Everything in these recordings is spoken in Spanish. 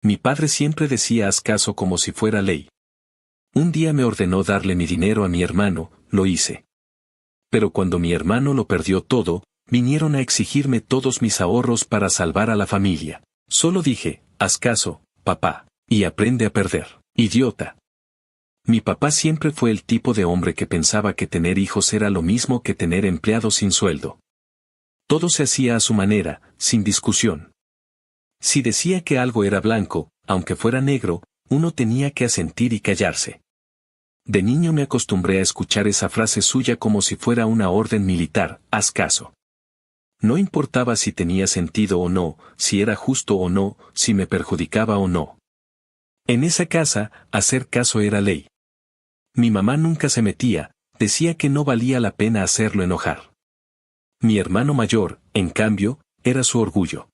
Mi padre siempre decía haz caso como si fuera ley. Un día me ordenó darle mi dinero a mi hermano, lo hice. Pero cuando mi hermano lo perdió todo, vinieron a exigirme todos mis ahorros para salvar a la familia. Solo dije, haz caso, papá, y aprende a perder, idiota. Mi papá siempre fue el tipo de hombre que pensaba que tener hijos era lo mismo que tener empleados sin sueldo. Todo se hacía a su manera, sin discusión. Si decía que algo era blanco, aunque fuera negro, uno tenía que asentir y callarse. De niño me acostumbré a escuchar esa frase suya como si fuera una orden militar, haz caso. No importaba si tenía sentido o no, si era justo o no, si me perjudicaba o no. En esa casa, hacer caso era ley. Mi mamá nunca se metía, decía que no valía la pena hacerlo enojar. Mi hermano mayor, en cambio, era su orgullo.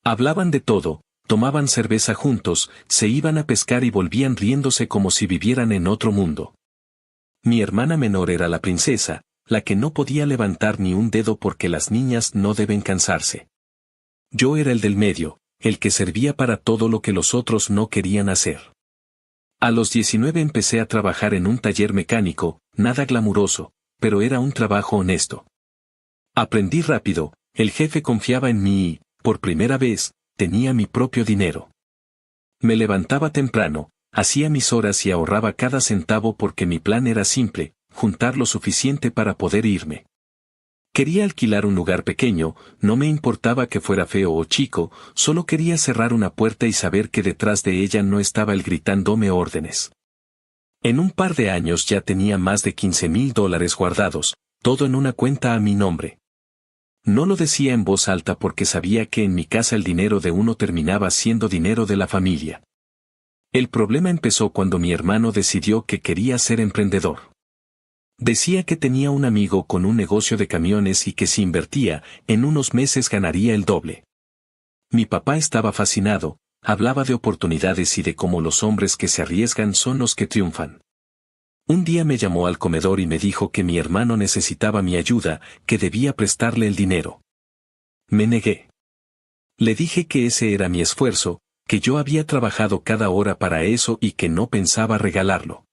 Hablaban de todo, tomaban cerveza juntos, se iban a pescar y volvían riéndose como si vivieran en otro mundo. Mi hermana menor era la princesa, la que no podía levantar ni un dedo porque las niñas no deben cansarse. Yo era el del medio, el que servía para todo lo que los otros no querían hacer. A los 19 empecé a trabajar en un taller mecánico, nada glamuroso, pero era un trabajo honesto. Aprendí rápido, el jefe confiaba en mí y, por primera vez, tenía mi propio dinero. Me levantaba temprano, hacía mis horas y ahorraba cada centavo porque mi plan era simple, juntar lo suficiente para poder irme. Quería alquilar un lugar pequeño, no me importaba que fuera feo o chico, solo quería cerrar una puerta y saber que detrás de ella no estaba él gritándome órdenes. En un par de años ya tenía más de $15,000 guardados, todo en una cuenta a mi nombre. No lo decía en voz alta porque sabía que en mi casa el dinero de uno terminaba siendo dinero de la familia. El problema empezó cuando mi hermano decidió que quería ser emprendedor. Decía que tenía un amigo con un negocio de camiones y que si invertía, en unos meses ganaría el doble. Mi papá estaba fascinado, hablaba de oportunidades y de cómo los hombres que se arriesgan son los que triunfan. Un día me llamó al comedor y me dijo que mi hermano necesitaba mi ayuda, que debía prestarle el dinero. Me negué. Le dije que ese era mi esfuerzo, que yo había trabajado cada hora para eso y que no pensaba regalarlo.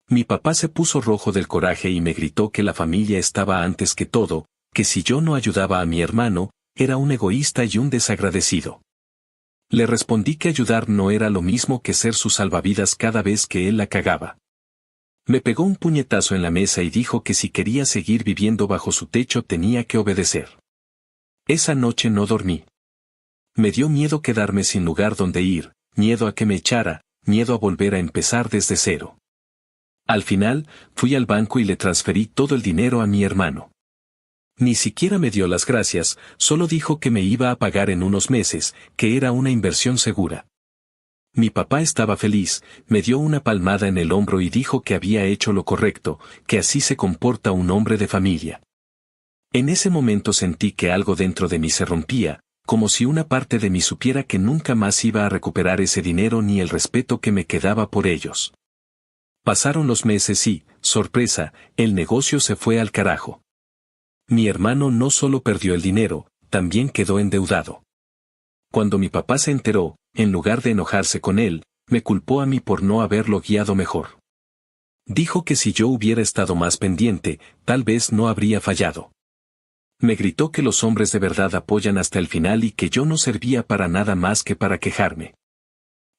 Mi papá se puso rojo del coraje y me gritó que la familia estaba antes que todo, que si yo no ayudaba a mi hermano, era un egoísta y un desagradecido. Le respondí que ayudar no era lo mismo que ser su salvavidas cada vez que él la cagaba. Me pegó un puñetazo en la mesa y dijo que si quería seguir viviendo bajo su techo tenía que obedecer. Esa noche no dormí. Me dio miedo quedarme sin lugar donde ir, miedo a que me echara, miedo a volver a empezar desde cero. Al final, fui al banco y le transferí todo el dinero a mi hermano. Ni siquiera me dio las gracias, solo dijo que me iba a pagar en unos meses, que era una inversión segura. Mi papá estaba feliz, me dio una palmada en el hombro y dijo que había hecho lo correcto, que así se comporta un hombre de familia. En ese momento sentí que algo dentro de mí se rompía, como si una parte de mí supiera que nunca más iba a recuperar ese dinero ni el respeto que me quedaba por ellos. Pasaron los meses y, sorpresa, el negocio se fue al carajo. Mi hermano no solo perdió el dinero, también quedó endeudado. Cuando mi papá se enteró, en lugar de enojarse con él, me culpó a mí por no haberlo guiado mejor. Dijo que si yo hubiera estado más pendiente, tal vez no habría fallado. Me gritó que los hombres de verdad apoyan hasta el final y que yo no servía para nada más que para quejarme.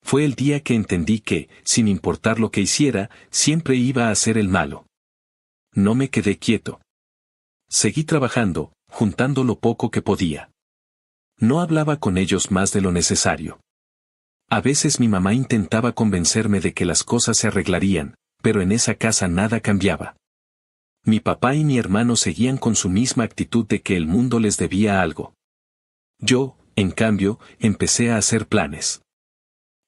Fue el día que entendí que, sin importar lo que hiciera, siempre iba a ser el malo. No me quedé quieto. Seguí trabajando, juntando lo poco que podía. No hablaba con ellos más de lo necesario. A veces mi mamá intentaba convencerme de que las cosas se arreglarían, pero en esa casa nada cambiaba. Mi papá y mi hermano seguían con su misma actitud de que el mundo les debía algo. Yo, en cambio, empecé a hacer planes.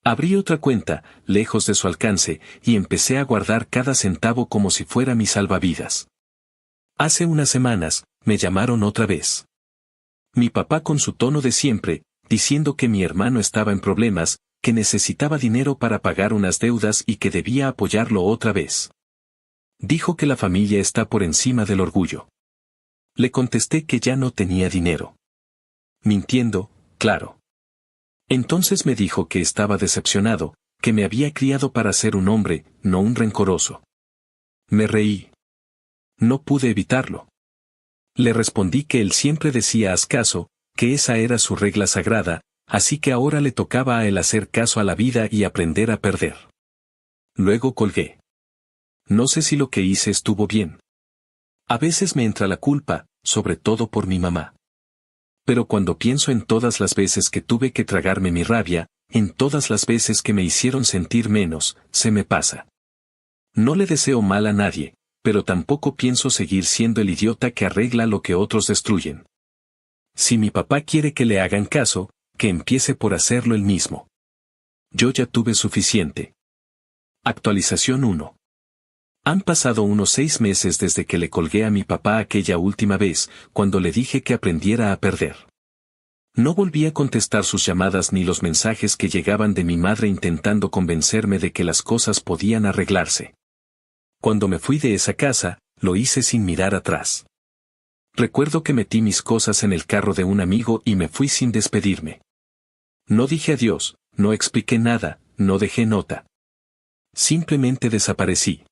Abrí otra cuenta, lejos de su alcance, y empecé a guardar cada centavo como si fuera mi salvavidas. Hace unas semanas, me llamaron otra vez. Mi papá con su tono de siempre, diciendo que mi hermano estaba en problemas, que necesitaba dinero para pagar unas deudas y que debía apoyarlo otra vez. Dijo que la familia está por encima del orgullo. Le contesté que ya no tenía dinero. Mintiendo, claro. Entonces me dijo que estaba decepcionado, que me había criado para ser un hombre, no un rencoroso. Me reí. No pude evitarlo. Le respondí que él siempre decía haz caso, que esa era su regla sagrada, así que ahora le tocaba a él hacer caso a la vida y aprender a perder. Luego colgué. No sé si lo que hice estuvo bien. A veces me entra la culpa, sobre todo por mi mamá. Pero cuando pienso en todas las veces que tuve que tragarme mi rabia, en todas las veces que me hicieron sentir menos, se me pasa. No le deseo mal a nadie, pero tampoco pienso seguir siendo el idiota que arregla lo que otros destruyen. Si mi papá quiere que le hagan caso, que empiece por hacerlo él mismo. Yo ya tuve suficiente. Actualización 1. Han pasado unos 6 meses desde que le colgué a mi papá aquella última vez, cuando le dije que aprendiera a perder. No volví a contestar sus llamadas ni los mensajes que llegaban de mi madre intentando convencerme de que las cosas podían arreglarse. Cuando me fui de esa casa, lo hice sin mirar atrás. Recuerdo que metí mis cosas en el carro de un amigo y me fui sin despedirme. No dije adiós, no expliqué nada, no dejé nota. Simplemente desaparecí.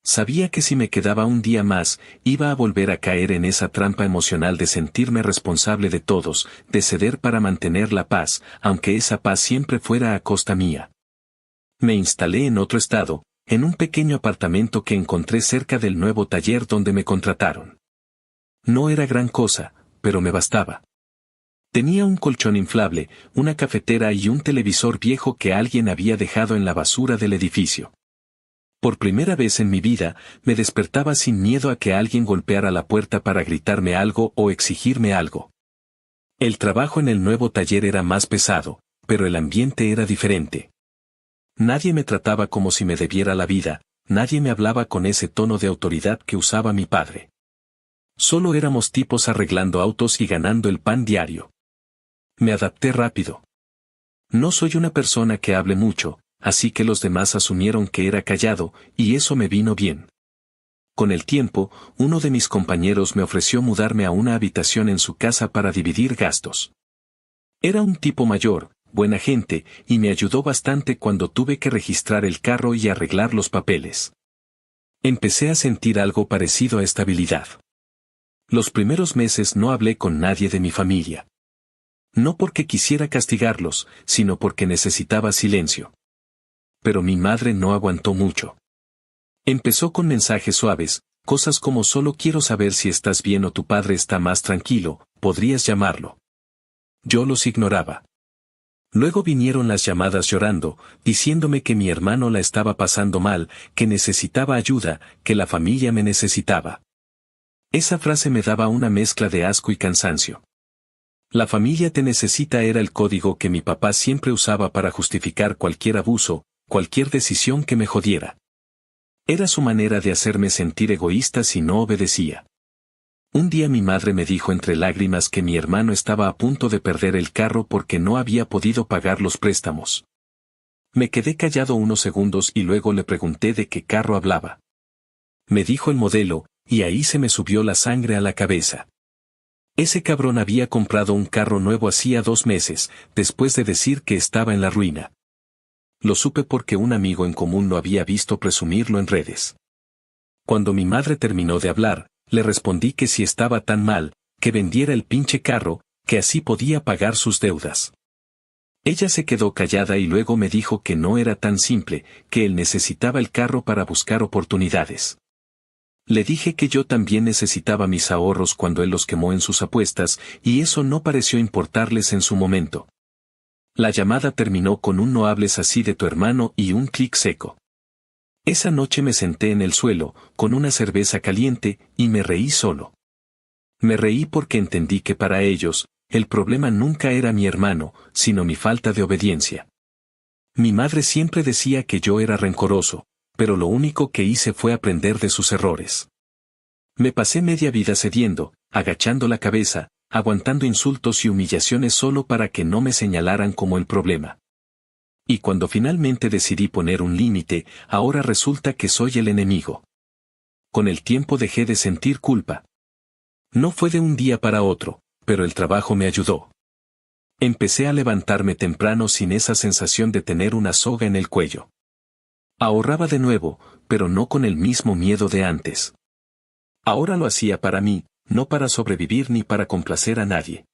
Sabía que si me quedaba un día más, iba a volver a caer en esa trampa emocional de sentirme responsable de todos, de ceder para mantener la paz, aunque esa paz siempre fuera a costa mía. Me instalé en otro estado, en un pequeño apartamento que encontré cerca del nuevo taller donde me contrataron. No era gran cosa, pero me bastaba. Tenía un colchón inflable, una cafetera y un televisor viejo que alguien había dejado en la basura del edificio. Por primera vez en mi vida, me despertaba sin miedo a que alguien golpeara la puerta para gritarme algo o exigirme algo. El trabajo en el nuevo taller era más pesado, pero el ambiente era diferente. Nadie me trataba como si me debiera la vida, nadie me hablaba con ese tono de autoridad que usaba mi padre. Solo éramos tipos arreglando autos y ganando el pan diario. Me adapté rápido. No soy una persona que hable mucho, así que los demás asumieron que era callado, y eso me vino bien. Con el tiempo, uno de mis compañeros me ofreció mudarme a una habitación en su casa para dividir gastos. Era un tipo mayor, buena gente, y me ayudó bastante cuando tuve que registrar el carro y arreglar los papeles. Empecé a sentir algo parecido a estabilidad. Los primeros meses no hablé con nadie de mi familia. No porque quisiera castigarlos, sino porque necesitaba silencio. Pero mi madre no aguantó mucho. Empezó con mensajes suaves, cosas como solo quiero saber si estás bien o tu padre está más tranquilo, podrías llamarlo. Yo los ignoraba. Luego vinieron las llamadas llorando, diciéndome que mi hermano la estaba pasando mal, que necesitaba ayuda, que la familia me necesitaba. Esa frase me daba una mezcla de asco y cansancio. La familia te necesita era el código que mi papá siempre usaba para justificar cualquier abuso, cualquier decisión que me jodiera. Era su manera de hacerme sentir egoísta si no obedecía. Un día mi madre me dijo entre lágrimas que mi hermano estaba a punto de perder el carro porque no había podido pagar los préstamos. Me quedé callado unos segundos y luego le pregunté de qué carro hablaba. Me dijo el modelo, y ahí se me subió la sangre a la cabeza. Ese cabrón había comprado un carro nuevo hacía 2 meses, después de decir que estaba en la ruina. Lo supe porque un amigo en común lo había visto presumirlo en redes. Cuando mi madre terminó de hablar, le respondí que si estaba tan mal, que vendiera el pinche carro, que así podía pagar sus deudas. Ella se quedó callada y luego me dijo que no era tan simple, que él necesitaba el carro para buscar oportunidades. Le dije que yo también necesitaba mis ahorros cuando él los quemó en sus apuestas, y eso no pareció importarles en su momento. La llamada terminó con un no hables así de tu hermano y un clic seco. Esa noche me senté en el suelo, con una cerveza caliente, y me reí solo. Me reí porque entendí que para ellos, el problema nunca era mi hermano, sino mi falta de obediencia. Mi madre siempre decía que yo era rencoroso, pero lo único que hice fue aprender de sus errores. Me pasé media vida cediendo, agachando la cabeza, aguantando insultos y humillaciones solo para que no me señalaran como el problema. Y cuando finalmente decidí poner un límite, ahora resulta que soy el enemigo. Con el tiempo dejé de sentir culpa. No fue de un día para otro, pero el trabajo me ayudó. Empecé a levantarme temprano sin esa sensación de tener una soga en el cuello. Ahorraba de nuevo, pero no con el mismo miedo de antes. Ahora lo hacía para mí, no para sobrevivir ni para complacer a nadie.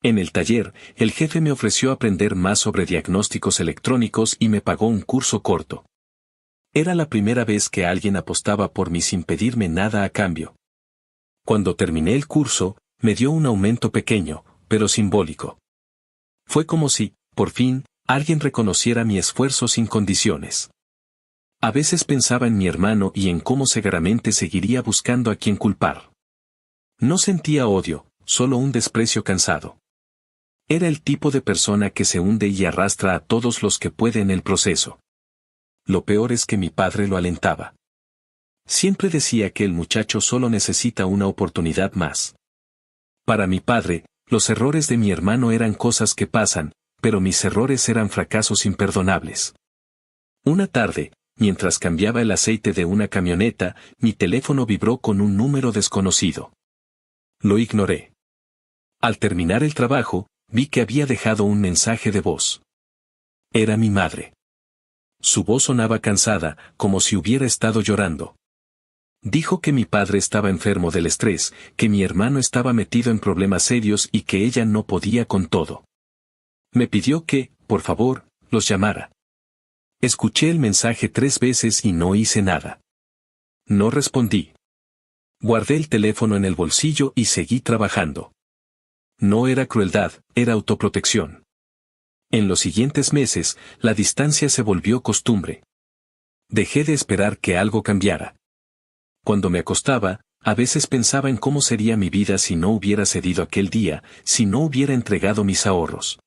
En el taller, el jefe me ofreció aprender más sobre diagnósticos electrónicos y me pagó un curso corto. Era la primera vez que alguien apostaba por mí sin pedirme nada a cambio. Cuando terminé el curso, me dio un aumento pequeño, pero simbólico. Fue como si, por fin, alguien reconociera mi esfuerzo sin condiciones. A veces pensaba en mi hermano y en cómo seguramente seguiría buscando a quien culpar. No sentía odio, solo un desprecio cansado. Era el tipo de persona que se hunde y arrastra a todos los que puede en el proceso. Lo peor es que mi padre lo alentaba. Siempre decía que el muchacho solo necesita una oportunidad más. Para mi padre, los errores de mi hermano eran cosas que pasan, pero mis errores eran fracasos imperdonables. Una tarde, mientras cambiaba el aceite de una camioneta, mi teléfono vibró con un número desconocido. Lo ignoré. Al terminar el trabajo, vi que había dejado un mensaje de voz. Era mi madre. Su voz sonaba cansada, como si hubiera estado llorando. Dijo que mi padre estaba enfermo del estrés, que mi hermano estaba metido en problemas serios y que ella no podía con todo. Me pidió que, por favor, los llamara. Escuché el mensaje 3 veces y no hice nada. No respondí. Guardé el teléfono en el bolsillo y seguí trabajando. No era crueldad, era autoprotección. En los siguientes meses, la distancia se volvió costumbre. Dejé de esperar que algo cambiara. Cuando me acostaba, a veces pensaba en cómo sería mi vida si no hubiera cedido aquel día, si no hubiera entregado mis ahorros.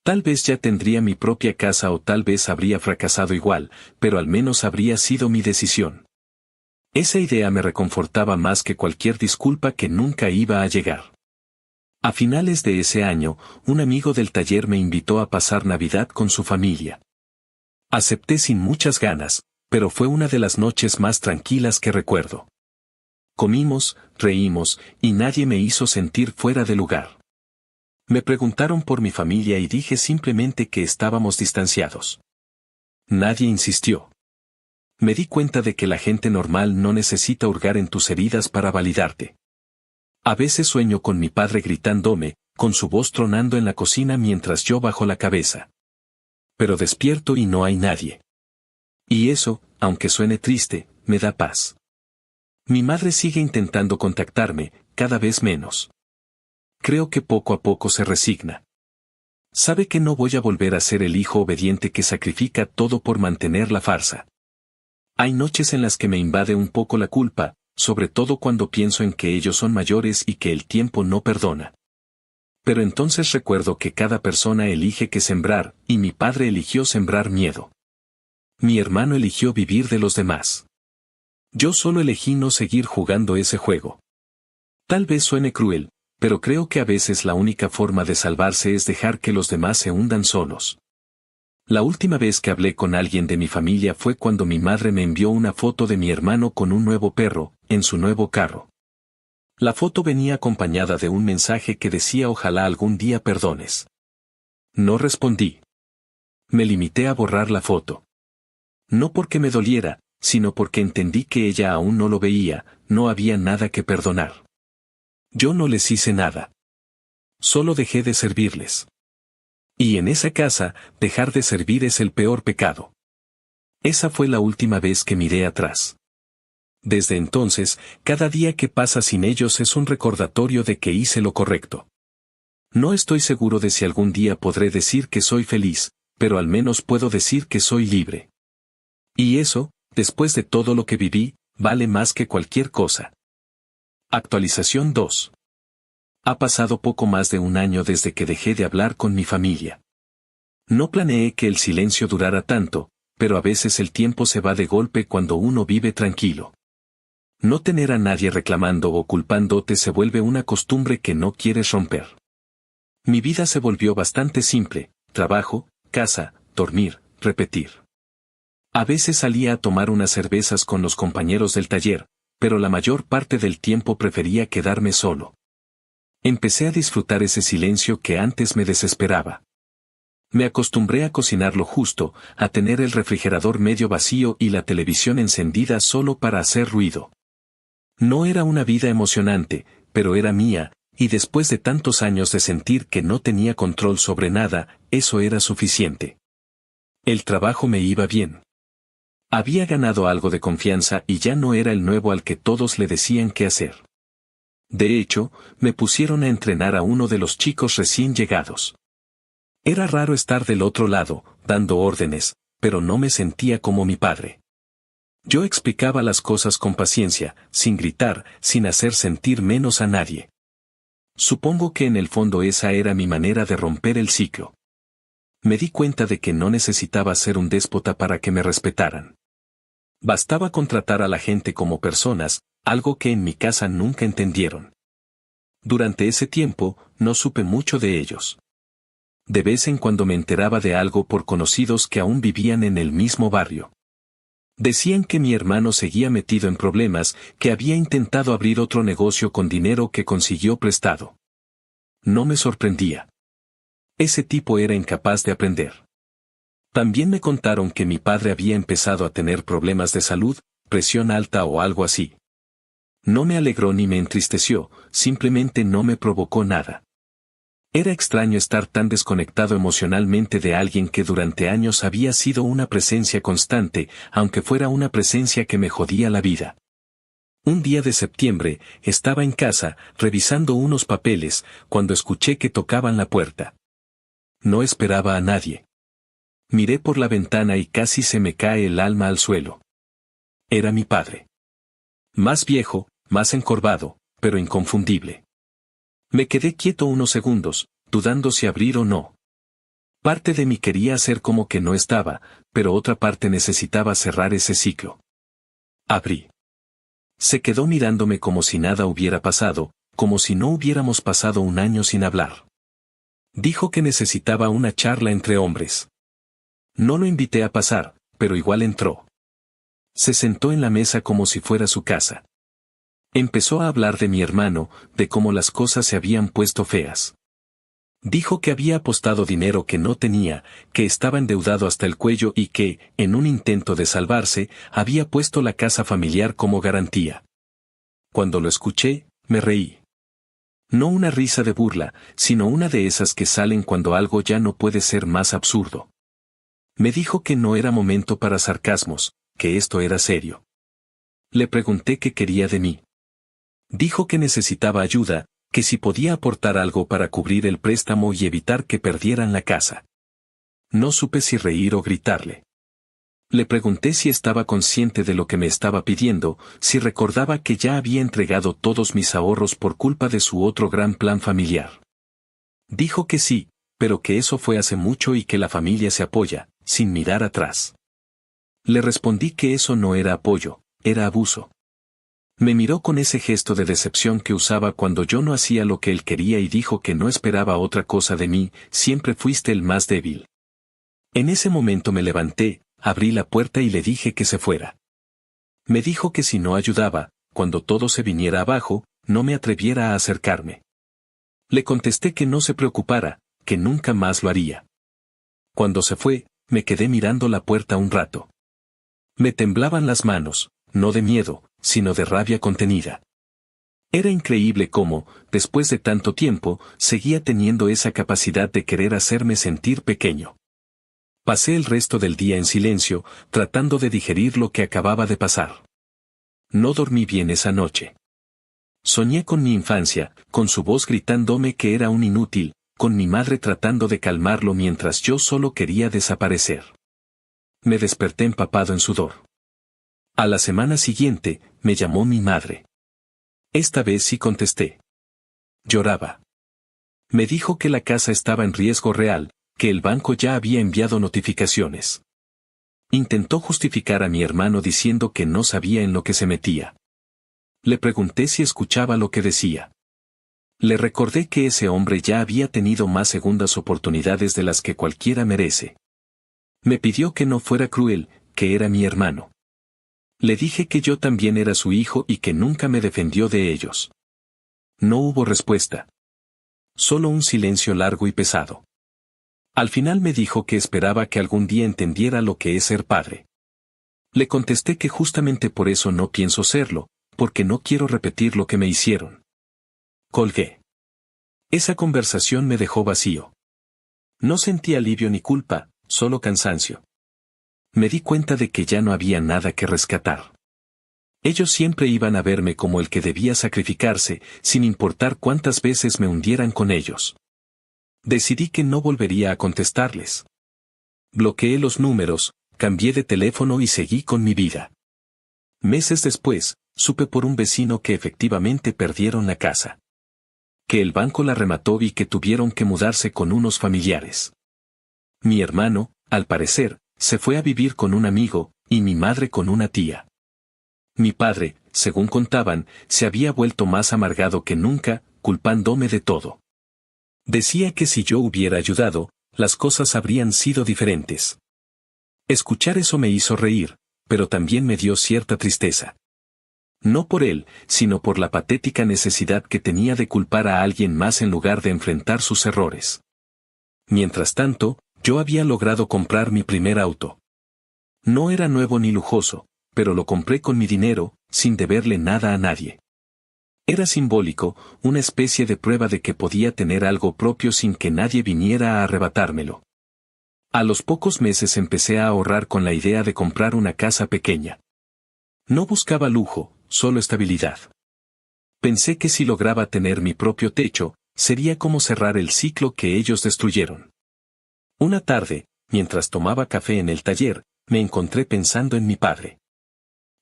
Tal vez ya tendría mi propia casa o tal vez habría fracasado igual, pero al menos habría sido mi decisión. Esa idea me reconfortaba más que cualquier disculpa que nunca iba a llegar. A finales de ese año, un amigo del taller me invitó a pasar Navidad con su familia. Acepté sin muchas ganas, pero fue una de las noches más tranquilas que recuerdo. Comimos, reímos, y nadie me hizo sentir fuera de lugar. Me preguntaron por mi familia y dije simplemente que estábamos distanciados. Nadie insistió. Me di cuenta de que la gente normal no necesita hurgar en tus heridas para validarte. A veces sueño con mi padre gritándome, con su voz tronando en la cocina mientras yo bajo la cabeza. Pero despierto y no hay nadie. Y eso, aunque suene triste, me da paz. Mi madre sigue intentando contactarme, cada vez menos. Creo que poco a poco se resigna. Sabe que no voy a volver a ser el hijo obediente que sacrifica todo por mantener la farsa. Hay noches en las que me invade un poco la culpa, sobre todo cuando pienso en que ellos son mayores y que el tiempo no perdona. Pero entonces recuerdo que cada persona elige qué sembrar, y mi padre eligió sembrar miedo. Mi hermano eligió vivir de los demás. Yo solo elegí no seguir jugando ese juego. Tal vez suene cruel, pero creo que a veces la única forma de salvarse es dejar que los demás se hundan solos. La última vez que hablé con alguien de mi familia fue cuando mi madre me envió una foto de mi hermano con un nuevo perro, en su nuevo carro. La foto venía acompañada de un mensaje que decía ojalá algún día perdones. No respondí. Me limité a borrar la foto. No porque me doliera, sino porque entendí que ella aún no lo veía, no había nada que perdonar. Yo no les hice nada. Solo dejé de servirles. Y en esa casa, dejar de servir es el peor pecado. Esa fue la última vez que miré atrás. Desde entonces, cada día que pasa sin ellos es un recordatorio de que hice lo correcto. No estoy seguro de si algún día podré decir que soy feliz, pero al menos puedo decir que soy libre. Y eso, después de todo lo que viví, vale más que cualquier cosa. Actualización 2. Ha pasado poco más de un año desde que dejé de hablar con mi familia. No planeé que el silencio durara tanto, pero a veces el tiempo se va de golpe cuando uno vive tranquilo. No tener a nadie reclamando o culpándote se vuelve una costumbre que no quieres romper. Mi vida se volvió bastante simple: trabajo, casa, dormir, repetir. A veces salía a tomar unas cervezas con los compañeros del taller, pero la mayor parte del tiempo prefería quedarme solo. Empecé a disfrutar ese silencio que antes me desesperaba. Me acostumbré a cocinar lo justo, a tener el refrigerador medio vacío y la televisión encendida solo para hacer ruido. No era una vida emocionante, pero era mía, y después de tantos años de sentir que no tenía control sobre nada, eso era suficiente. El trabajo me iba bien. Había ganado algo de confianza y ya no era el nuevo al que todos le decían qué hacer. De hecho, me pusieron a entrenar a uno de los chicos recién llegados. Era raro estar del otro lado, dando órdenes, pero no me sentía como mi padre. Yo explicaba las cosas con paciencia, sin gritar, sin hacer sentir menos a nadie. Supongo que en el fondo esa era mi manera de romper el ciclo. Me di cuenta de que no necesitaba ser un déspota para que me respetaran. Bastaba con tratar a la gente como personas, algo que en mi casa nunca entendieron. Durante ese tiempo, no supe mucho de ellos. De vez en cuando me enteraba de algo por conocidos que aún vivían en el mismo barrio. Decían que mi hermano seguía metido en problemas, que había intentado abrir otro negocio con dinero que consiguió prestado. No me sorprendía. Ese tipo era incapaz de aprender. También me contaron que mi padre había empezado a tener problemas de salud, presión alta o algo así. No me alegró ni me entristeció, simplemente no me provocó nada. Era extraño estar tan desconectado emocionalmente de alguien que durante años había sido una presencia constante, aunque fuera una presencia que me jodía la vida. Un día de septiembre, estaba en casa, revisando unos papeles, cuando escuché que tocaban la puerta. No esperaba a nadie. Miré por la ventana y casi se me cae el alma al suelo. Era mi padre. Más viejo, más encorvado, pero inconfundible. Me quedé quieto unos segundos, dudando si abrir o no. Parte de mí quería hacer como que no estaba, pero otra parte necesitaba cerrar ese ciclo. Abrí. Se quedó mirándome como si nada hubiera pasado, como si no hubiéramos pasado un año sin hablar. Dijo que necesitaba una charla entre hombres. No lo invité a pasar, pero igual entró. Se sentó en la mesa como si fuera su casa. Empezó a hablar de mi hermano, de cómo las cosas se habían puesto feas. Dijo que había apostado dinero que no tenía, que estaba endeudado hasta el cuello y que, en un intento de salvarse, había puesto la casa familiar como garantía. Cuando lo escuché, me reí. No una risa de burla, sino una de esas que salen cuando algo ya no puede ser más absurdo. Me dijo que no era momento para sarcasmos, que esto era serio. Le pregunté qué quería de mí. Dijo que necesitaba ayuda, que si podía aportar algo para cubrir el préstamo y evitar que perdieran la casa. No supe si reír o gritarle. Le pregunté si estaba consciente de lo que me estaba pidiendo, si recordaba que ya había entregado todos mis ahorros por culpa de su otro gran plan familiar. Dijo que sí, pero que eso fue hace mucho y que la familia se apoya, sin mirar atrás. Le respondí que eso no era apoyo, era abuso. Me miró con ese gesto de decepción que usaba cuando yo no hacía lo que él quería y dijo que no esperaba otra cosa de mí, siempre fuiste el más débil. En ese momento me levanté, abrí la puerta y le dije que se fuera. Me dijo que si no ayudaba, cuando todo se viniera abajo, no me atreviera a acercarme. Le contesté que no se preocupara, que nunca más lo haría. Cuando se fue, me quedé mirando la puerta un rato. Me temblaban las manos, no de miedo, sino de rabia contenida. Era increíble cómo, después de tanto tiempo, seguía teniendo esa capacidad de querer hacerme sentir pequeño. Pasé el resto del día en silencio, tratando de digerir lo que acababa de pasar. No dormí bien esa noche. Soñé con mi infancia, con su voz gritándome que era un inútil, con mi madre tratando de calmarlo mientras yo solo quería desaparecer. Me desperté empapado en sudor. A la semana siguiente, me llamó mi madre. Esta vez sí contesté. Lloraba. Me dijo que la casa estaba en riesgo real, que el banco ya había enviado notificaciones. Intentó justificar a mi hermano diciendo que no sabía en lo que se metía. Le pregunté si escuchaba lo que decía. Le recordé que ese hombre ya había tenido más segundas oportunidades de las que cualquiera merece. Me pidió que no fuera cruel, que era mi hermano. Le dije que yo también era su hijo y que nunca me defendió de ellos. No hubo respuesta. solo un silencio largo y pesado. Al final me dijo que esperaba que algún día entendiera lo que es ser padre. Le contesté que justamente por eso no pienso serlo, porque no quiero repetir lo que me hicieron. Colgué. Esa conversación me dejó vacío. No sentí alivio ni culpa, solo cansancio. Me di cuenta de que ya no había nada que rescatar. Ellos siempre iban a verme como el que debía sacrificarse, sin importar cuántas veces me hundieran con ellos. Decidí que no volvería a contestarles. Bloqueé los números, cambié de teléfono y seguí con mi vida. Meses después, supe por un vecino que efectivamente perdieron la casa. Que el banco la remató y que tuvieron que mudarse con unos familiares. Mi hermano, al parecer, se fue a vivir con un amigo, y mi madre con una tía. Mi padre, según contaban, se había vuelto más amargado que nunca, culpándome de todo. Decía que si yo hubiera ayudado, las cosas habrían sido diferentes. Escuchar eso me hizo reír, pero también me dio cierta tristeza. No por él, sino por la patética necesidad que tenía de culpar a alguien más en lugar de enfrentar sus errores. Mientras tanto, yo había logrado comprar mi primer auto. No era nuevo ni lujoso, pero lo compré con mi dinero, sin deberle nada a nadie. Era simbólico, una especie de prueba de que podía tener algo propio sin que nadie viniera a arrebatármelo. A los pocos meses empecé a ahorrar con la idea de comprar una casa pequeña. No buscaba lujo, solo estabilidad. Pensé que si lograba tener mi propio techo, sería como cerrar el ciclo que ellos destruyeron. Una tarde, mientras tomaba café en el taller, me encontré pensando en mi padre.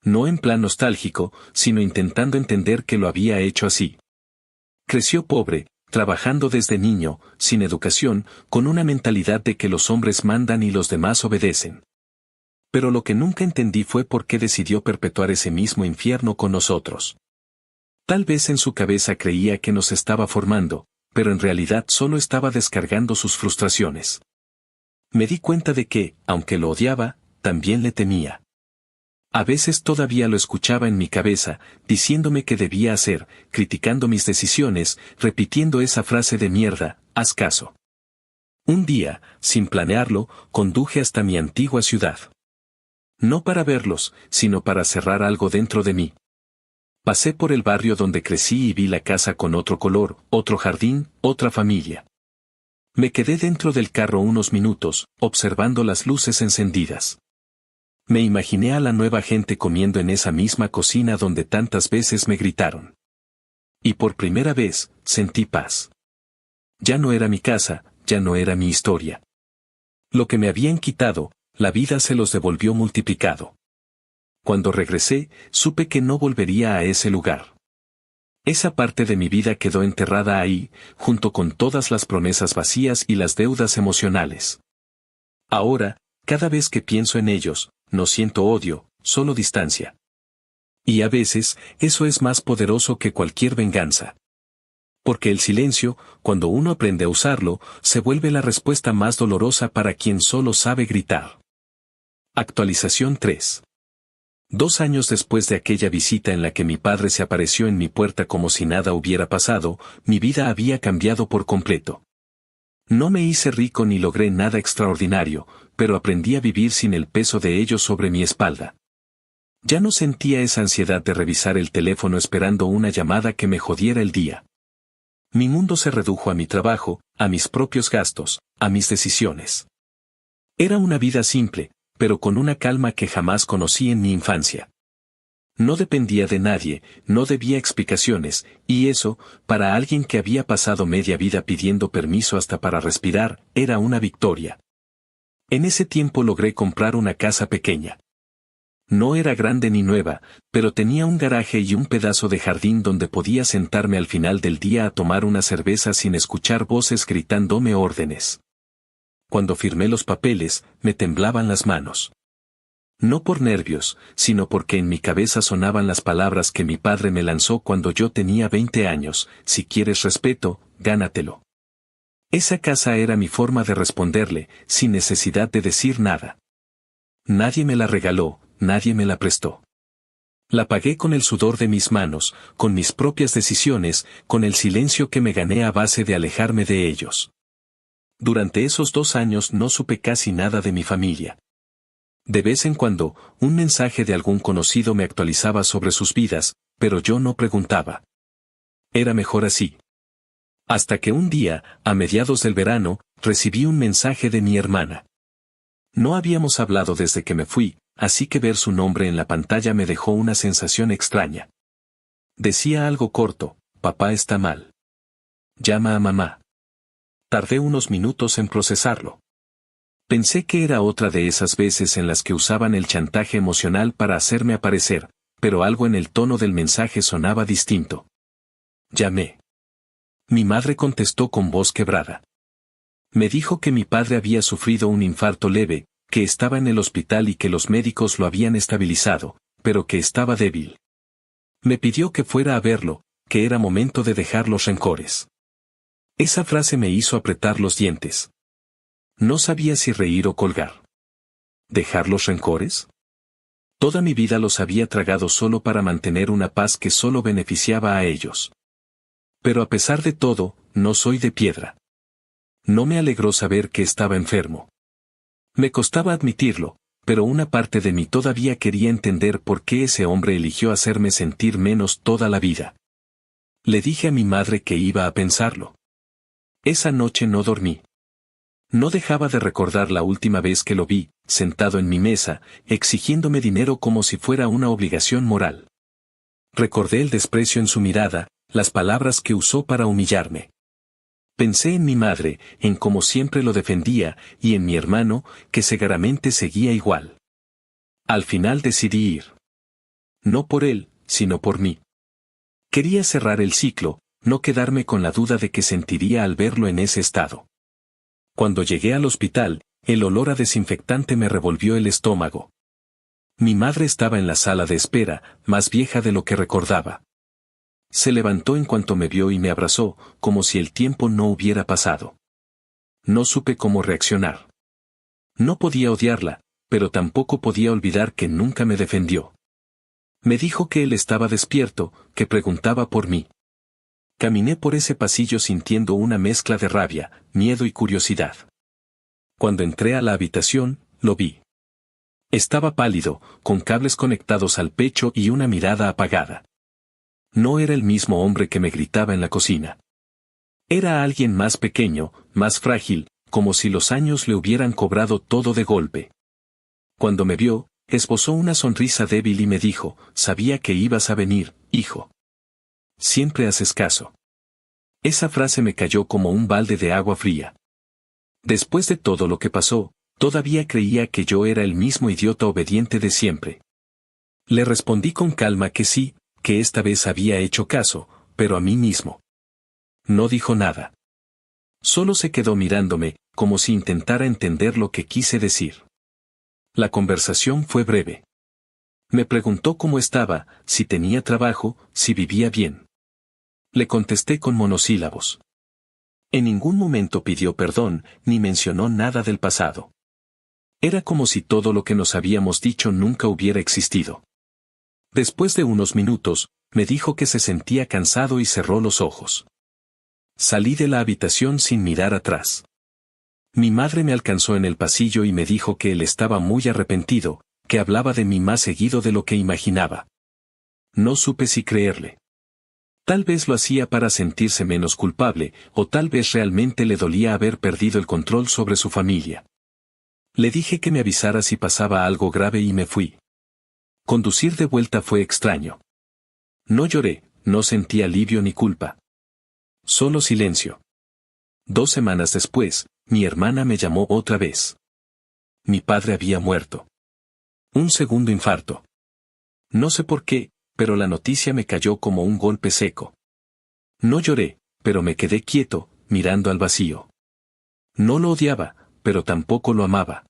No en plan nostálgico, sino intentando entender que lo había hecho así. Creció pobre, trabajando desde niño, sin educación, con una mentalidad de que los hombres mandan y los demás obedecen. Pero lo que nunca entendí fue por qué decidió perpetuar ese mismo infierno con nosotros. Tal vez en su cabeza creía que nos estaba formando, pero en realidad solo estaba descargando sus frustraciones. Me di cuenta de que, aunque lo odiaba, también le temía. A veces todavía lo escuchaba en mi cabeza, diciéndome qué debía hacer, criticando mis decisiones, repitiendo esa frase de mierda, haz caso. Un día, sin planearlo, conduje hasta mi antigua ciudad. No para verlos, sino para cerrar algo dentro de mí. Pasé por el barrio donde crecí y vi la casa con otro color, otro jardín, otra familia. Me quedé dentro del carro unos minutos, observando las luces encendidas. Me imaginé a la nueva gente comiendo en esa misma cocina donde tantas veces me gritaron. Y por primera vez, sentí paz. Ya no era mi casa, ya no era mi historia. Lo que me habían quitado, la vida se los devolvió multiplicado. Cuando regresé, supe que no volvería a ese lugar. Esa parte de mi vida quedó enterrada ahí, junto con todas las promesas vacías y las deudas emocionales. Ahora, cada vez que pienso en ellos, no siento odio, solo distancia. Y a veces, eso es más poderoso que cualquier venganza. Porque el silencio, cuando uno aprende a usarlo, se vuelve la respuesta más dolorosa para quien solo sabe gritar. Actualización 3. 2 años después de aquella visita en la que mi padre se apareció en mi puerta como si nada hubiera pasado, mi vida había cambiado por completo. No me hice rico ni logré nada extraordinario, pero aprendí a vivir sin el peso de ellos sobre mi espalda. Ya no sentía esa ansiedad de revisar el teléfono esperando una llamada que me jodiera el día. Mi mundo se redujo a mi trabajo, a mis propios gastos, a mis decisiones. Era una vida simple, pero con una calma que jamás conocí en mi infancia. No dependía de nadie, no debía explicaciones, y eso, para alguien que había pasado media vida pidiendo permiso hasta para respirar, era una victoria. En ese tiempo logré comprar una casa pequeña. No era grande ni nueva, pero tenía un garaje y un pedazo de jardín donde podía sentarme al final del día a tomar una cerveza sin escuchar voces gritándome órdenes. Cuando firmé los papeles, me temblaban las manos. No por nervios, sino porque en mi cabeza sonaban las palabras que mi padre me lanzó cuando yo tenía 20 años, si quieres respeto, gánatelo. Esa casa era mi forma de responderle, sin necesidad de decir nada. Nadie me la regaló, nadie me la prestó. La pagué con el sudor de mis manos, con mis propias decisiones, con el silencio que me gané a base de alejarme de ellos. Durante esos 2 años no supe casi nada de mi familia. De vez en cuando, un mensaje de algún conocido me actualizaba sobre sus vidas, pero yo no preguntaba. Era mejor así. Hasta que un día, a mediados del verano, recibí un mensaje de mi hermana. No habíamos hablado desde que me fui, así que ver su nombre en la pantalla me dejó una sensación extraña. Decía algo corto: papá está mal. Llama a mamá. Tardé unos minutos en procesarlo. Pensé que era otra de esas veces en las que usaban el chantaje emocional para hacerme aparecer, pero algo en el tono del mensaje sonaba distinto. Llamé. Mi madre contestó con voz quebrada. Me dijo que mi padre había sufrido un infarto leve, que estaba en el hospital y que los médicos lo habían estabilizado, pero que estaba débil. Me pidió que fuera a verlo, que era momento de dejar los rencores. Esa frase me hizo apretar los dientes. No sabía si reír o colgar. ¿Dejar los rencores? Toda mi vida los había tragado solo para mantener una paz que solo beneficiaba a ellos. Pero a pesar de todo, no soy de piedra. No me alegró saber que estaba enfermo. Me costaba admitirlo, pero una parte de mí todavía quería entender por qué ese hombre eligió hacerme sentir menos toda la vida. Le dije a mi madre que iba a pensarlo. Esa noche no dormí. No dejaba de recordar la última vez que lo vi, sentado en mi mesa, exigiéndome dinero como si fuera una obligación moral. Recordé el desprecio en su mirada, las palabras que usó para humillarme. Pensé en mi madre, en cómo siempre lo defendía, y en mi hermano, que seguramente seguía igual. Al final decidí ir. No por él, sino por mí. Quería cerrar el ciclo, no quedarme con la duda de qué sentiría al verlo en ese estado. Cuando llegué al hospital, el olor a desinfectante me revolvió el estómago. Mi madre estaba en la sala de espera, más vieja de lo que recordaba. Se levantó en cuanto me vio y me abrazó, como si el tiempo no hubiera pasado. No supe cómo reaccionar. No podía odiarla, pero tampoco podía olvidar que nunca me defendió. Me dijo que él estaba despierto, que preguntaba por mí. Caminé por ese pasillo sintiendo una mezcla de rabia, miedo y curiosidad. Cuando entré a la habitación, lo vi. Estaba pálido, con cables conectados al pecho y una mirada apagada. No era el mismo hombre que me gritaba en la cocina. Era alguien más pequeño, más frágil, como si los años le hubieran cobrado todo de golpe. Cuando me vio, esbozó una sonrisa débil y me dijo: sabía que ibas a venir, hijo. Siempre haces caso. Esa frase me cayó como un balde de agua fría. Después de todo lo que pasó, todavía creía que yo era el mismo idiota obediente de siempre. Le respondí con calma que sí, que esta vez había hecho caso, pero a mí mismo. No dijo nada. Solo se quedó mirándome, como si intentara entender lo que quise decir. La conversación fue breve. Me preguntó cómo estaba, si tenía trabajo, si vivía bien. Le contesté con monosílabos. En ningún momento pidió perdón, ni mencionó nada del pasado. Era como si todo lo que nos habíamos dicho nunca hubiera existido. Después de unos minutos, me dijo que se sentía cansado y cerró los ojos. Salí de la habitación sin mirar atrás. Mi madre me alcanzó en el pasillo y me dijo que él estaba muy arrepentido, que hablaba de mí más seguido de lo que imaginaba. No supe si creerle. Tal vez lo hacía para sentirse menos culpable, o tal vez realmente le dolía haber perdido el control sobre su familia. Le dije que me avisara si pasaba algo grave y me fui. Conducir de vuelta fue extraño. No lloré, no sentí alivio ni culpa. Solo silencio. 2 semanas después, mi hermana me llamó otra vez. Mi padre había muerto. Un segundo infarto. No sé por qué, pero la noticia me cayó como un golpe seco. No lloré, pero me quedé quieto, mirando al vacío. No lo odiaba, pero tampoco lo amaba.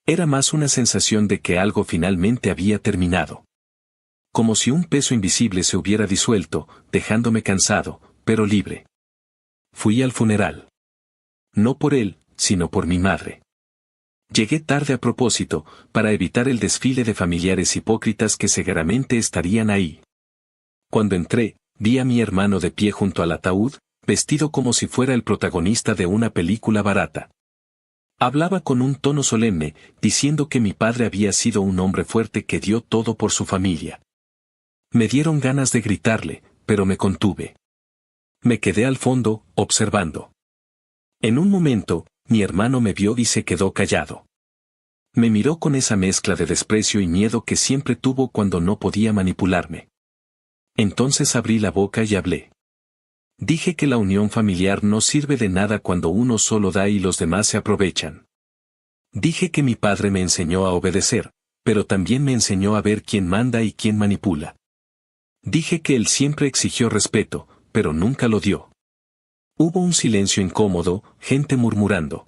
Era más una sensación de que algo finalmente había terminado. Como si un peso invisible se hubiera disuelto, dejándome cansado, pero libre. Fui al funeral. No por él, sino por mi madre. Llegué tarde a propósito, para evitar el desfile de familiares hipócritas que seguramente estarían ahí. Cuando entré, vi a mi hermano de pie junto al ataúd, vestido como si fuera el protagonista de una película barata. Hablaba con un tono solemne, diciendo que mi padre había sido un hombre fuerte que dio todo por su familia. Me dieron ganas de gritarle, pero me contuve. Me quedé al fondo, observando. En un momento, mi hermano me vio y se quedó callado. Me miró con esa mezcla de desprecio y miedo que siempre tuvo cuando no podía manipularme. Entonces abrí la boca y hablé. Dije que la unión familiar no sirve de nada cuando uno solo da y los demás se aprovechan. Dije que mi padre me enseñó a obedecer, pero también me enseñó a ver quién manda y quién manipula. Dije que él siempre exigió respeto, pero nunca lo dio. Hubo un silencio incómodo, gente murmurando.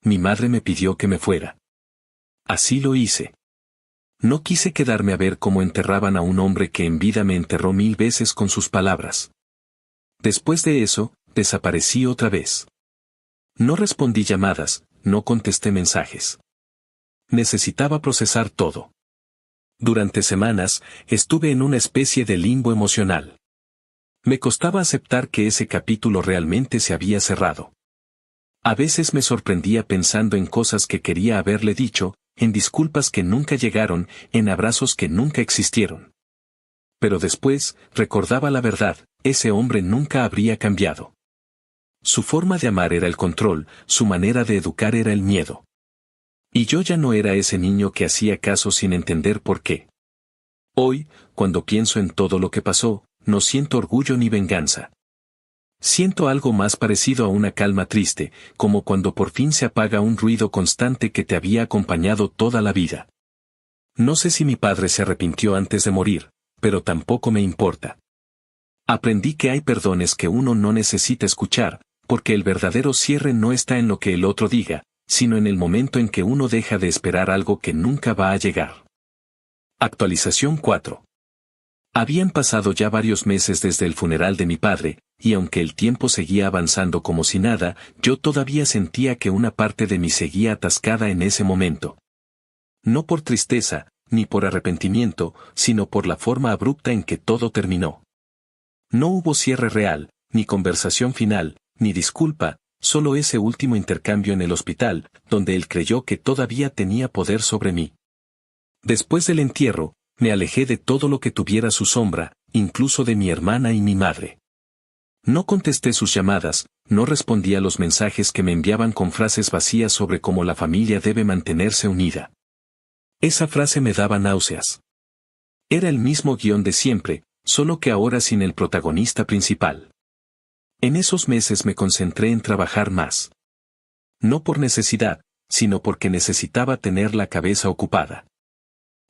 Mi madre me pidió que me fuera. Así lo hice. No quise quedarme a ver cómo enterraban a un hombre que en vida me enterró 1000 veces con sus palabras. Después de eso, desaparecí otra vez. No respondí llamadas, no contesté mensajes. Necesitaba procesar todo. Durante semanas, estuve en una especie de limbo emocional. Me costaba aceptar que ese capítulo realmente se había cerrado. A veces me sorprendía pensando en cosas que quería haberle dicho, en disculpas que nunca llegaron, en abrazos que nunca existieron. Pero después, recordaba la verdad, ese hombre nunca habría cambiado. Su forma de amar era el control, su manera de educar era el miedo. Y yo ya no era ese niño que hacía caso sin entender por qué. Hoy, cuando pienso en todo lo que pasó, no siento orgullo ni venganza. Siento algo más parecido a una calma triste, como cuando por fin se apaga un ruido constante que te había acompañado toda la vida. No sé si mi padre se arrepintió antes de morir, pero tampoco me importa. Aprendí que hay perdones que uno no necesita escuchar, porque el verdadero cierre no está en lo que el otro diga, sino en el momento en que uno deja de esperar algo que nunca va a llegar. Actualización 4. Habían pasado ya varios meses desde el funeral de mi padre, y aunque el tiempo seguía avanzando como si nada, yo todavía sentía que una parte de mí seguía atascada en ese momento. No por tristeza, ni por arrepentimiento, sino por la forma abrupta en que todo terminó. No hubo cierre real, ni conversación final, ni disculpa, solo ese último intercambio en el hospital, donde él creyó que todavía tenía poder sobre mí. Después del entierro, me alejé de todo lo que tuviera su sombra, incluso de mi hermana y mi madre. No contesté sus llamadas, no respondí a los mensajes que me enviaban con frases vacías sobre cómo la familia debe mantenerse unida. Esa frase me daba náuseas. Era el mismo guión de siempre, solo que ahora sin el protagonista principal. En esos meses me concentré en trabajar más. No por necesidad, sino porque necesitaba tener la cabeza ocupada.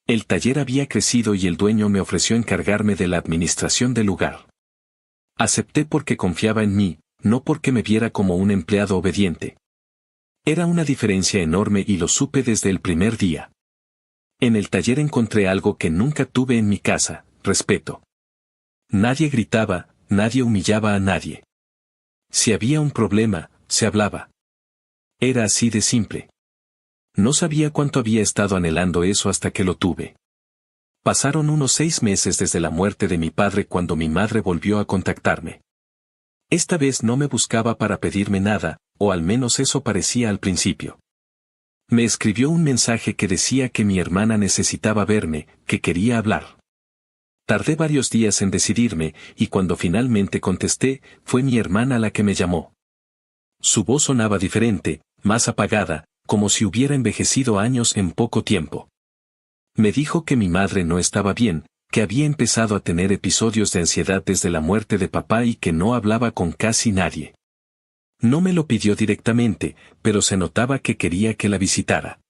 El taller había crecido y el dueño me ofreció encargarme de la administración del lugar. Acepté porque confiaba en mí, no porque me viera como un empleado obediente. Era una diferencia enorme y lo supe desde el primer día. En el taller encontré algo que nunca tuve en mi casa: respeto. Nadie gritaba, nadie humillaba a nadie. Si había un problema, se hablaba. Era así de simple. No sabía cuánto había estado anhelando eso hasta que lo tuve. Pasaron unos 6 meses desde la muerte de mi padre cuando mi madre volvió a contactarme. Esta vez no me buscaba para pedirme nada, o al menos eso parecía al principio. Me escribió un mensaje que decía que mi hermana necesitaba verme, que quería hablar. Tardé varios días en decidirme, y cuando finalmente contesté, fue mi hermana la que me llamó. Su voz sonaba diferente, más apagada, como si hubiera envejecido años en poco tiempo. Me dijo que mi madre no estaba bien, que había empezado a tener episodios de ansiedad desde la muerte de papá y que no hablaba con casi nadie. No me lo pidió directamente, pero se notaba que quería que la visitara.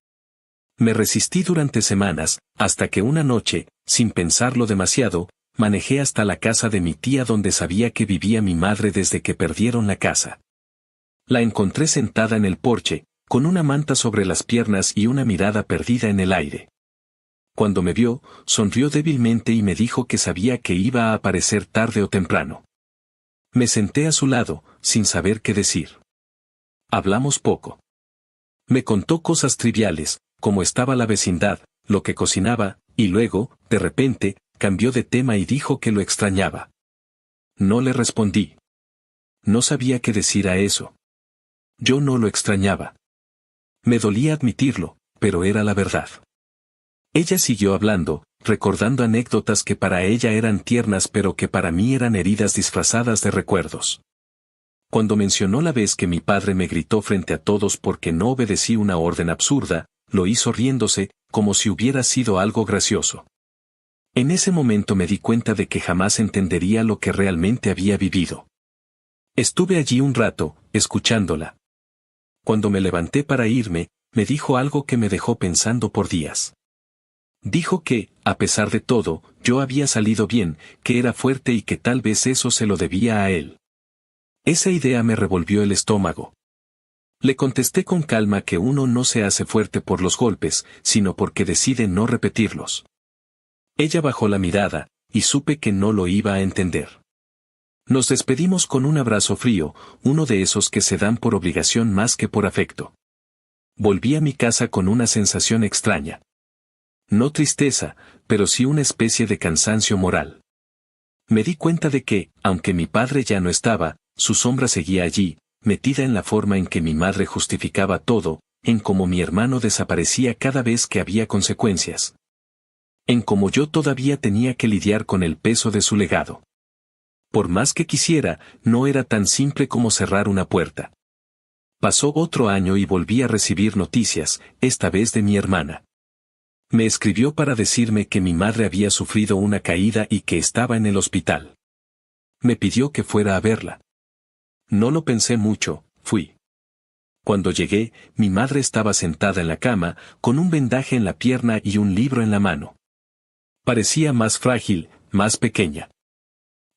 Me resistí durante semanas, hasta que una noche, sin pensarlo demasiado, manejé hasta la casa de mi tía donde sabía que vivía mi madre desde que perdieron la casa. La encontré sentada en el porche, con una manta sobre las piernas y una mirada perdida en el aire. Cuando me vio, sonrió débilmente y me dijo que sabía que iba a aparecer tarde o temprano. Me senté a su lado, sin saber qué decir. Hablamos poco. Me contó cosas triviales, cómo estaba la vecindad, lo que cocinaba, y luego, de repente, cambió de tema y dijo que lo extrañaba. No le respondí. No sabía qué decir a eso. Yo no lo extrañaba. Me dolía admitirlo, pero era la verdad. Ella siguió hablando, recordando anécdotas que para ella eran tiernas pero que para mí eran heridas disfrazadas de recuerdos. Cuando mencionó la vez que mi padre me gritó frente a todos porque no obedecí una orden absurda, lo hizo riéndose, como si hubiera sido algo gracioso. En ese momento me di cuenta de que jamás entendería lo que realmente había vivido. Estuve allí un rato, escuchándola. Cuando me levanté para irme, me dijo algo que me dejó pensando por días. Dijo que, a pesar de todo, yo había salido bien, que era fuerte y que tal vez eso se lo debía a él. Esa idea me revolvió el estómago. Le contesté con calma que uno no se hace fuerte por los golpes, sino porque decide no repetirlos. Ella bajó la mirada, y supe que no lo iba a entender. Nos despedimos con un abrazo frío, uno de esos que se dan por obligación más que por afecto. Volví a mi casa con una sensación extraña. No tristeza, pero sí una especie de cansancio moral. Me di cuenta de que, aunque mi padre ya no estaba, su sombra seguía allí, metida en la forma en que mi madre justificaba todo, en cómo mi hermano desaparecía cada vez que había consecuencias. En cómo yo todavía tenía que lidiar con el peso de su legado. Por más que quisiera, no era tan simple como cerrar una puerta. Pasó otro año y volví a recibir noticias, esta vez de mi hermana. Me escribió para decirme que mi madre había sufrido una caída y que estaba en el hospital. Me pidió que fuera a verla. No lo pensé mucho, fui. Cuando llegué, mi madre estaba sentada en la cama, con un vendaje en la pierna y un libro en la mano. Parecía más frágil, más pequeña.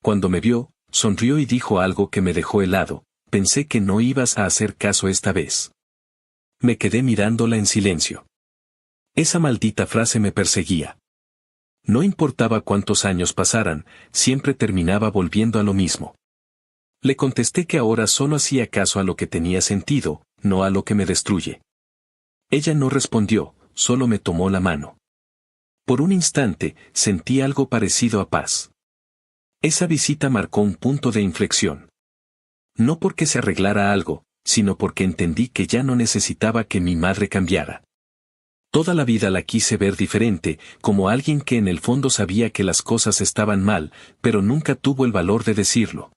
Cuando me vio, sonrió y dijo algo que me dejó helado: pensé que no ibas a hacer caso esta vez. Me quedé mirándola en silencio. Esa maldita frase me perseguía. No importaba cuántos años pasaran, siempre terminaba volviendo a lo mismo. Le contesté que ahora solo hacía caso a lo que tenía sentido, no a lo que me destruye. Ella no respondió, solo me tomó la mano. Por un instante, sentí algo parecido a paz. Esa visita marcó un punto de inflexión. No porque se arreglara algo, sino porque entendí que ya no necesitaba que mi madre cambiara. Toda la vida la quise ver diferente, como alguien que en el fondo sabía que las cosas estaban mal, pero nunca tuvo el valor de decirlo.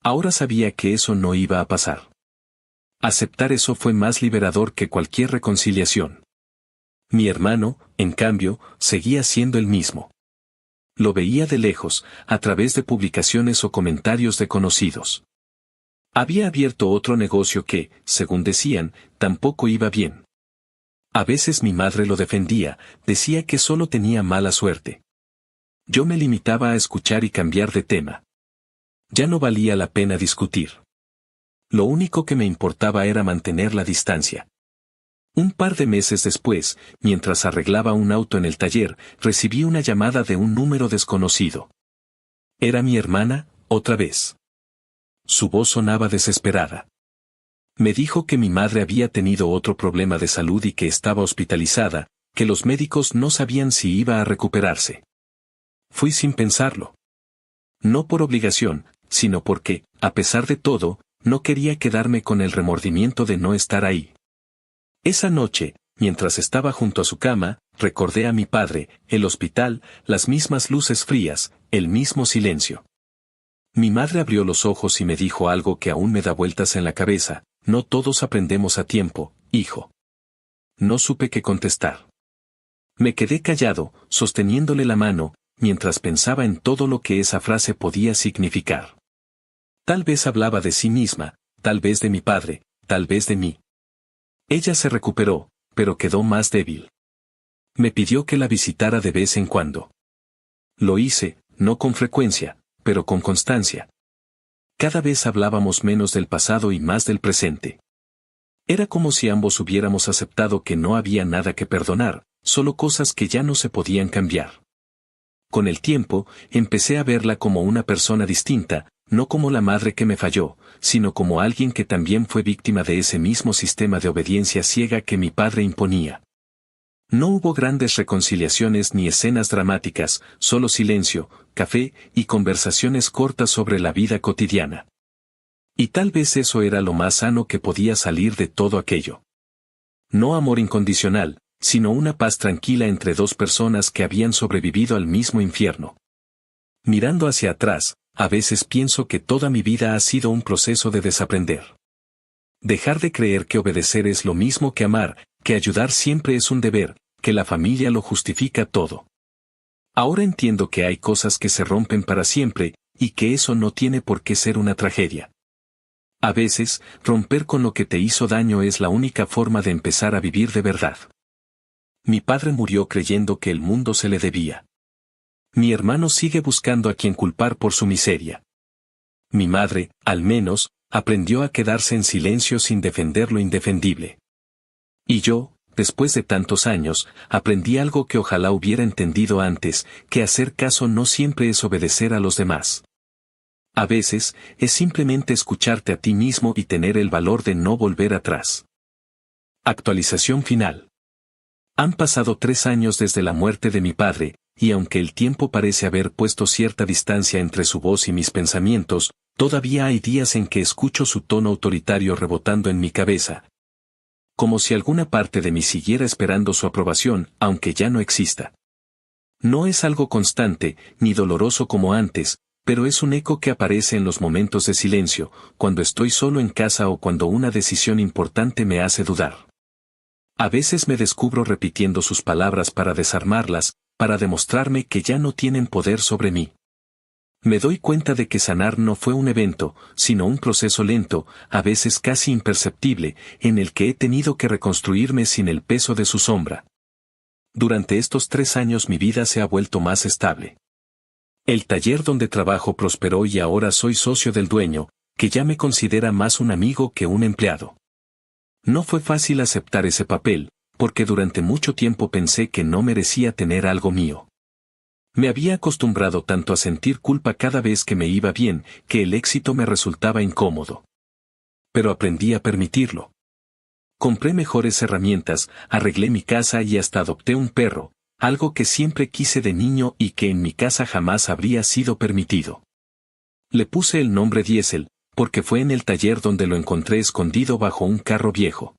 Ahora sabía que eso no iba a pasar. Aceptar eso fue más liberador que cualquier reconciliación. Mi hermano, en cambio, seguía siendo el mismo. Lo veía de lejos, a través de publicaciones o comentarios de conocidos. Había abierto otro negocio que, según decían, tampoco iba bien. A veces mi madre lo defendía, decía que solo tenía mala suerte. Yo me limitaba a escuchar y cambiar de tema. Ya no valía la pena discutir. Lo único que me importaba era mantener la distancia. Un par de meses después, mientras arreglaba un auto en el taller, recibí una llamada de un número desconocido. Era mi hermana, otra vez. Su voz sonaba desesperada. Me dijo que mi madre había tenido otro problema de salud y que estaba hospitalizada, que los médicos no sabían si iba a recuperarse. Fui sin pensarlo. No por obligación, sino porque, a pesar de todo, no quería quedarme con el remordimiento de no estar ahí. Esa noche, mientras estaba junto a su cama, recordé a mi padre, el hospital, las mismas luces frías, el mismo silencio. Mi madre abrió los ojos y me dijo algo que aún me da vueltas en la cabeza: no todos aprendemos a tiempo, hijo. No supe qué contestar. Me quedé callado, sosteniéndole la mano, mientras pensaba en todo lo que esa frase podía significar. Tal vez hablaba de sí misma, tal vez de mi padre, tal vez de mí. Ella se recuperó, pero quedó más débil. Me pidió que la visitara de vez en cuando. Lo hice, no con frecuencia, pero con constancia. Cada vez hablábamos menos del pasado y más del presente. Era como si ambos hubiéramos aceptado que no había nada que perdonar, solo cosas que ya no se podían cambiar. Con el tiempo, empecé a verla como una persona distinta, no como la madre que me falló, sino como alguien que también fue víctima de ese mismo sistema de obediencia ciega que mi padre imponía. No hubo grandes reconciliaciones ni escenas dramáticas, solo silencio, café y conversaciones cortas sobre la vida cotidiana. Y tal vez eso era lo más sano que podía salir de todo aquello. No amor incondicional, sino una paz tranquila entre dos personas que habían sobrevivido al mismo infierno. Mirando hacia atrás, a veces pienso que toda mi vida ha sido un proceso de desaprender. Dejar de creer que obedecer es lo mismo que amar, que ayudar siempre es un deber, que la familia lo justifica todo. Ahora entiendo que hay cosas que se rompen para siempre, y que eso no tiene por qué ser una tragedia. A veces, romper con lo que te hizo daño es la única forma de empezar a vivir de verdad. Mi padre murió creyendo que el mundo se le debía. Mi hermano sigue buscando a quien culpar por su miseria. Mi madre, al menos, aprendió a quedarse en silencio sin defender lo indefendible. Y yo, después de tantos años, aprendí algo que ojalá hubiera entendido antes, que hacer caso no siempre es obedecer a los demás. A veces, es simplemente escucharte a ti mismo y tener el valor de no volver atrás. Actualización final. Han pasado 3 años desde la muerte de mi padre, y aunque el tiempo parece haber puesto cierta distancia entre su voz y mis pensamientos, todavía hay días en que escucho su tono autoritario rebotando en mi cabeza. Como si alguna parte de mí siguiera esperando su aprobación, aunque ya no exista. No es algo constante, ni doloroso como antes, pero es un eco que aparece en los momentos de silencio, cuando estoy solo en casa o cuando una decisión importante me hace dudar. A veces me descubro repitiendo sus palabras para desarmarlas, para demostrarme que ya no tienen poder sobre mí. Me doy cuenta de que sanar no fue un evento, sino un proceso lento, a veces casi imperceptible, en el que he tenido que reconstruirme sin el peso de su sombra. Durante estos 3 años mi vida se ha vuelto más estable. El taller donde trabajo prosperó y ahora soy socio del dueño, que ya me considera más un amigo que un empleado. No fue fácil aceptar ese papel, porque durante mucho tiempo pensé que no merecía tener algo mío. Me había acostumbrado tanto a sentir culpa cada vez que me iba bien, que el éxito me resultaba incómodo. Pero aprendí a permitirlo. Compré mejores herramientas, arreglé mi casa y hasta adopté un perro, algo que siempre quise de niño y que en mi casa jamás habría sido permitido. Le puse el nombre Diesel, porque fue en el taller donde lo encontré escondido bajo un carro viejo.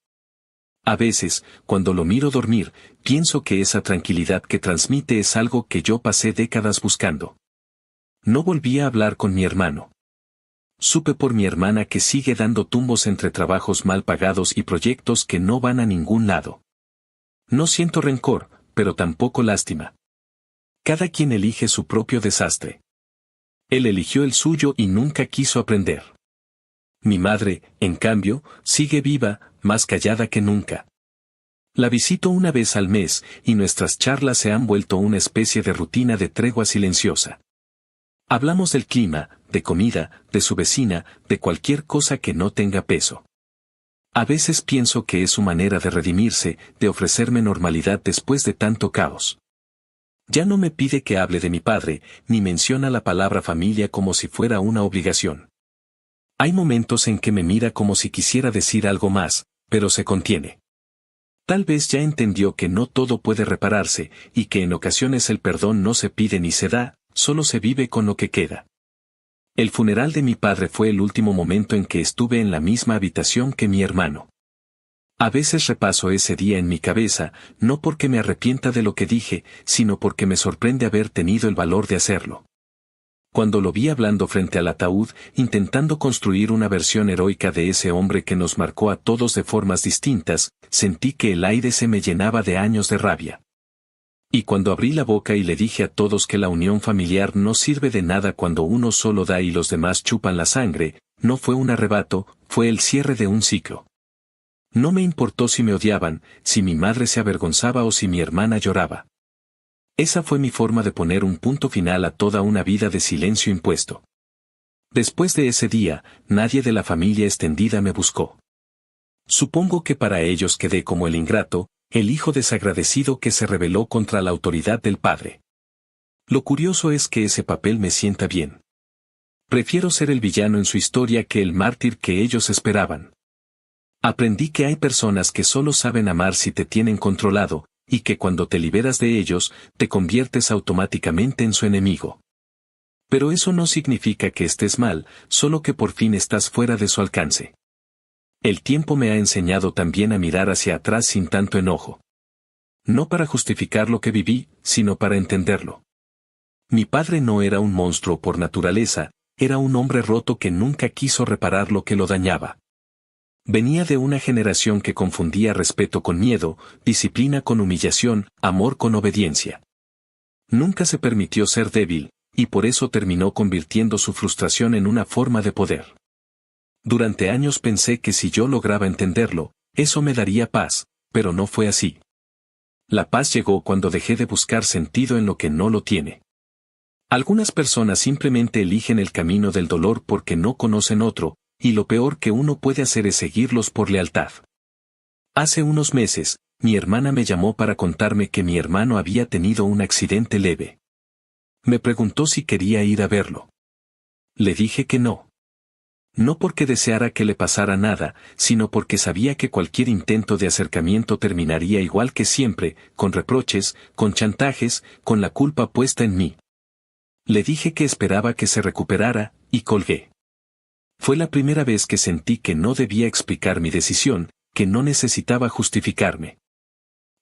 A veces, cuando lo miro dormir, pienso que esa tranquilidad que transmite es algo que yo pasé décadas buscando. No volví a hablar con mi hermano. Supe por mi hermana que sigue dando tumbos entre trabajos mal pagados y proyectos que no van a ningún lado. No siento rencor, pero tampoco lástima. Cada quien elige su propio desastre. Él eligió el suyo y nunca quiso aprender. Mi madre, en cambio, sigue viva, más callada que nunca. La visito una vez al mes, y nuestras charlas se han vuelto una especie de rutina de tregua silenciosa. Hablamos del clima, de comida, de su vecina, de cualquier cosa que no tenga peso. A veces pienso que es su manera de redimirse, de ofrecerme normalidad después de tanto caos. Ya no me pide que hable de mi padre, ni menciona la palabra familia como si fuera una obligación. Hay momentos en que me mira como si quisiera decir algo más, pero se contiene. Tal vez ya entendió que no todo puede repararse, y que en ocasiones el perdón no se pide ni se da, solo se vive con lo que queda. El funeral de mi padre fue el último momento en que estuve en la misma habitación que mi hermano. A veces repaso ese día en mi cabeza, no porque me arrepienta de lo que dije, sino porque me sorprende haber tenido el valor de hacerlo. Cuando lo vi hablando frente al ataúd, intentando construir una versión heroica de ese hombre que nos marcó a todos de formas distintas, sentí que el aire se me llenaba de años de rabia. Y cuando abrí la boca y le dije a todos que la unión familiar no sirve de nada cuando uno solo da y los demás chupan la sangre, no fue un arrebato, fue el cierre de un ciclo. No me importó si me odiaban, si mi madre se avergonzaba o si mi hermana lloraba. Esa fue mi forma de poner un punto final a toda una vida de silencio impuesto. Después de ese día, nadie de la familia extendida me buscó. Supongo que para ellos quedé como el ingrato, el hijo desagradecido que se rebeló contra la autoridad del padre. Lo curioso es que ese papel me sienta bien. Prefiero ser el villano en su historia que el mártir que ellos esperaban. Aprendí que hay personas que solo saben amar si te tienen controlado, y que cuando te liberas de ellos, te conviertes automáticamente en su enemigo. Pero eso no significa que estés mal, solo que por fin estás fuera de su alcance. El tiempo me ha enseñado también a mirar hacia atrás sin tanto enojo. No para justificar lo que viví, sino para entenderlo. Mi padre no era un monstruo por naturaleza, era un hombre roto que nunca quiso reparar lo que lo dañaba. Venía de una generación que confundía respeto con miedo, disciplina con humillación, amor con obediencia. Nunca se permitió ser débil, y por eso terminó convirtiendo su frustración en una forma de poder. Durante años pensé que si yo lograba entenderlo, eso me daría paz, pero no fue así. La paz llegó cuando dejé de buscar sentido en lo que no lo tiene. Algunas personas simplemente eligen el camino del dolor porque no conocen otro, y lo peor que uno puede hacer es seguirlos por lealtad. Hace unos meses, mi hermana me llamó para contarme que mi hermano había tenido un accidente leve. Me preguntó si quería ir a verlo. Le dije que no. No porque deseara que le pasara nada, sino porque sabía que cualquier intento de acercamiento terminaría igual que siempre, con reproches, con chantajes, con la culpa puesta en mí. Le dije que esperaba que se recuperara, y colgué. Fue la primera vez que sentí que no debía explicar mi decisión, que no necesitaba justificarme.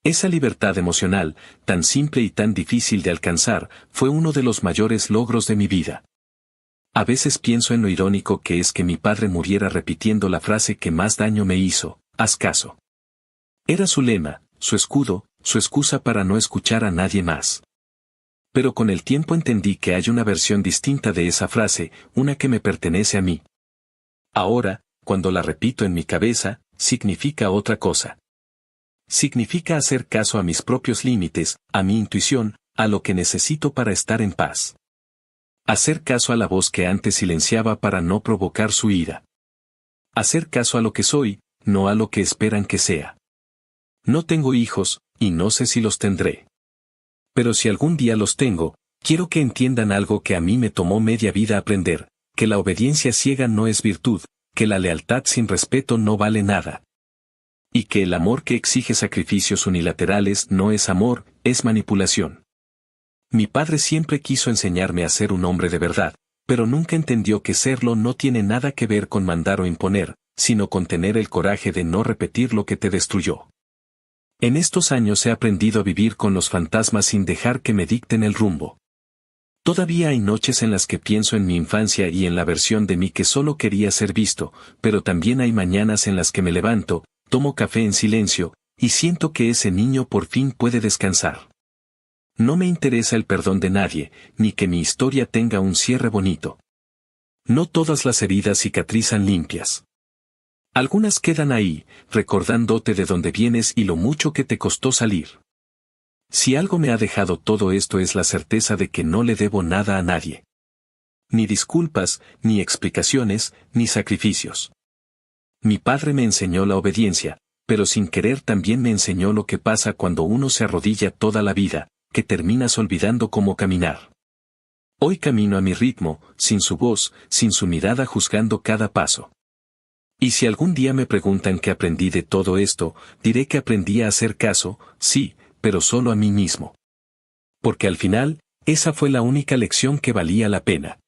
Esa libertad emocional, tan simple y tan difícil de alcanzar, fue uno de los mayores logros de mi vida. A veces pienso en lo irónico que es que mi padre muriera repitiendo la frase que más daño me hizo, haz caso. Era su lema, su escudo, su excusa para no escuchar a nadie más. Pero con el tiempo entendí que hay una versión distinta de esa frase, una que me pertenece a mí. Ahora, cuando la repito en mi cabeza, significa otra cosa. Significa hacer caso a mis propios límites, a mi intuición, a lo que necesito para estar en paz. Hacer caso a la voz que antes silenciaba para no provocar su ira. Hacer caso a lo que soy, no a lo que esperan que sea. No tengo hijos, y no sé si los tendré. Pero si algún día los tengo, quiero que entiendan algo que a mí me tomó media vida aprender, que la obediencia ciega no es virtud, que la lealtad sin respeto no vale nada. Y que el amor que exige sacrificios unilaterales no es amor, es manipulación. Mi padre siempre quiso enseñarme a ser un hombre de verdad, pero nunca entendió que serlo no tiene nada que ver con mandar o imponer, sino con tener el coraje de no repetir lo que te destruyó. En estos años he aprendido a vivir con los fantasmas sin dejar que me dicten el rumbo. Todavía hay noches en las que pienso en mi infancia y en la versión de mí que solo quería ser visto, pero también hay mañanas en las que me levanto, tomo café en silencio, y siento que ese niño por fin puede descansar. No me interesa el perdón de nadie, ni que mi historia tenga un cierre bonito. No todas las heridas cicatrizan limpias. Algunas quedan ahí, recordándote de dónde vienes y lo mucho que te costó salir. Si algo me ha dejado todo esto es la certeza de que no le debo nada a nadie. Ni disculpas, ni explicaciones, ni sacrificios. Mi padre me enseñó la obediencia, pero sin querer también me enseñó lo que pasa cuando uno se arrodilla toda la vida, que terminas olvidando cómo caminar. Hoy camino a mi ritmo, sin su voz, sin su mirada juzgando cada paso. Y si algún día me preguntan qué aprendí de todo esto, diré que aprendí a hacer caso, sí, pero solo a mí mismo. Porque al final, esa fue la única lección que valía la pena.